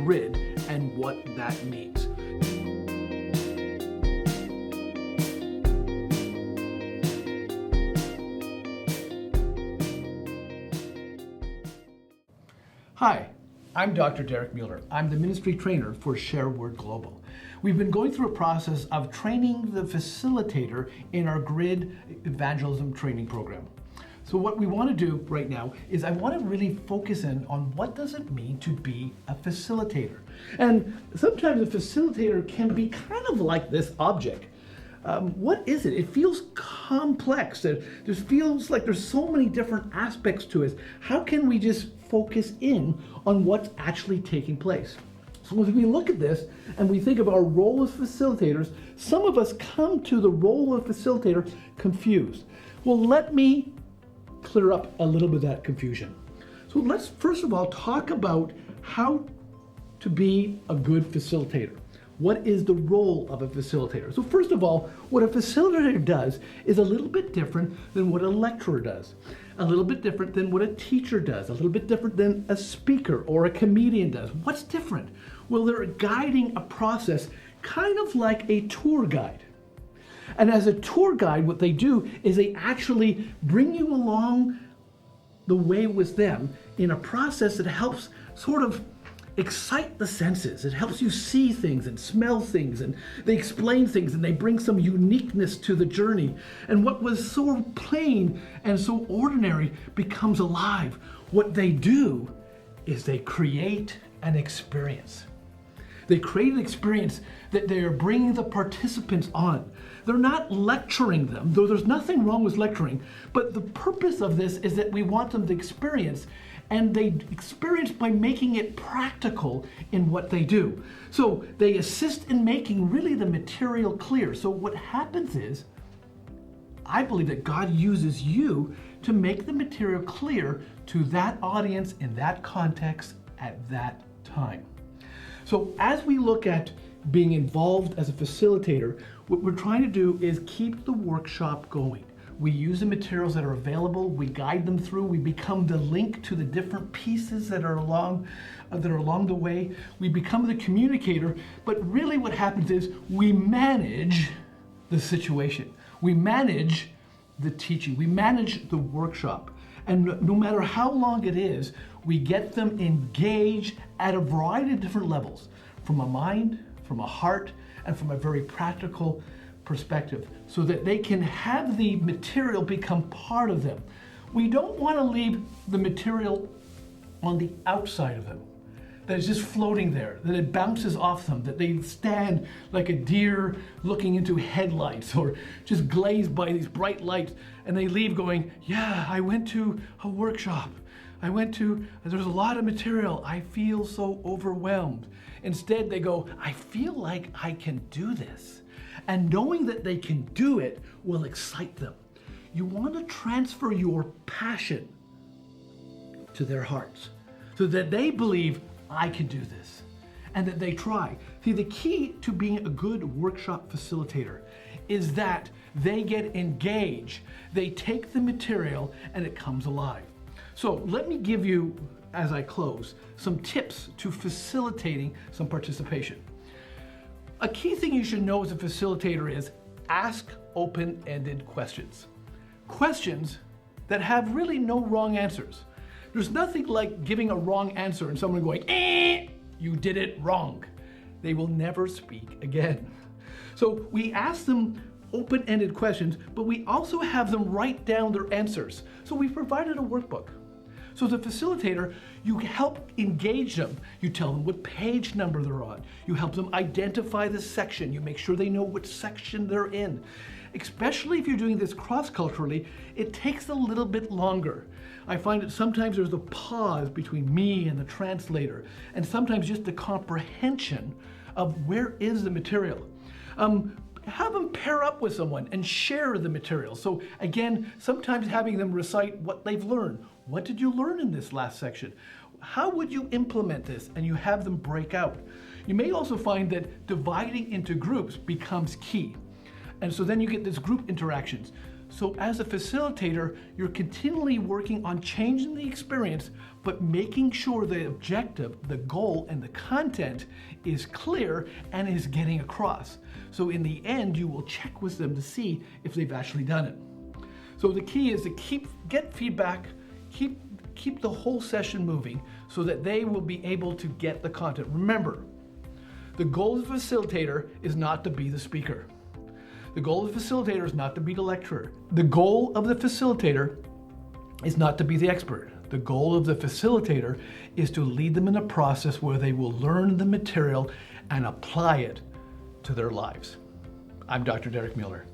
grid and what that means. Hi, I'm Dr. Derek Mueller. I'm the ministry trainer for Share Word Global. We've been going through a process of training the facilitator in our grid evangelism training program. So what we want to do right now is I want to really focus in on what does it mean to be a facilitator. And sometimes a facilitator can be kind of like this object. What is it? It feels complex. It just feels like there's so many different aspects to it. How can we just focus in on what's actually taking place? So as we look at this and we think of our role as facilitators, some of us come to the role of facilitator confused. Well, let me clear up a little bit of that confusion. So let's first of all talk about how to be a good facilitator. What is the role of a facilitator? So first of all, what a facilitator does is a little bit different than what a lecturer does, a little bit different than what a teacher does, a little bit different than a speaker or a comedian does. What's different? Well, they're guiding a process kind of like a tour guide. And as a tour guide, what they do is they actually bring you along the way with them in a process that helps sort of excite the senses. It helps you see things and smell things, and they explain things and they bring some uniqueness to the journey. And what was so plain and so ordinary becomes alive. What they do is they create an experience. They create an experience that they are bringing the participants on. They're not lecturing them, though there's nothing wrong with lecturing, but the purpose of this is that we want them to experience, and they experience by making it practical in what they do. So they assist in making really the material clear. So what happens is, I believe that God uses you to make the material clear to that audience in that context at that time. So as we look at being involved as a facilitator, what we're trying to do is keep the workshop going. We use the materials that are available, we guide them through, we become the link to the different pieces that are along the way. We become the communicator, but really what happens is we manage the situation. We manage the teaching, we manage the workshop. And no matter how long it is, we get them engaged at a variety of different levels, from a mind, from a heart, and from a very practical perspective, so that they can have the material become part of them. We don't want to leave the material on the outside of them, that it's just floating there, that it bounces off them, that they stand like a deer looking into headlights or just glazed by these bright lights, and they leave going, yeah, I went to a workshop. There's a lot of material. I feel so overwhelmed. Instead, they go, I feel like I can do this. And knowing that they can do it will excite them. You want to transfer your passion to their hearts so that they believe, I can do this, and that they try. See, the key to being a good workshop facilitator is that they get engaged. They take the material and it comes alive. So let me give you, as I close, some tips to facilitating some participation. A key thing you should know as a facilitator is ask open-ended questions. Questions that have really no wrong answers. There's nothing like giving a wrong answer and someone going, you did it wrong. They will never speak again. So we ask them open-ended questions, but we also have them write down their answers. So we've provided a workbook. So as a facilitator, you help engage them. You tell them what page number they're on. You help them identify the section. You make sure they know which section they're in. Especially if you're doing this cross-culturally, it takes a little bit longer. I find that sometimes there's a pause between me and the translator, and sometimes just the comprehension of where is the material. Have them pair up with someone and share the material. So again, sometimes having them recite what they've learned. What did you learn in this last section? How would you implement this? And you have them break out. You may also find that dividing into groups becomes key. And so then you get these group interactions. So as a facilitator, you're continually working on changing the experience, but making sure the objective, the goal, and the content is clear and is getting across. So in the end, you will check with them to see if they've actually done it. So the key is to get feedback, keep the whole session moving so that they will be able to get the content. Remember, the goal of the facilitator is not to be the speaker. The goal of the facilitator is not to be the lecturer. The goal of the facilitator is not to be the expert. The goal of the facilitator is to lead them in a process where they will learn the material and apply it to their lives. I'm Dr. Derek Mueller.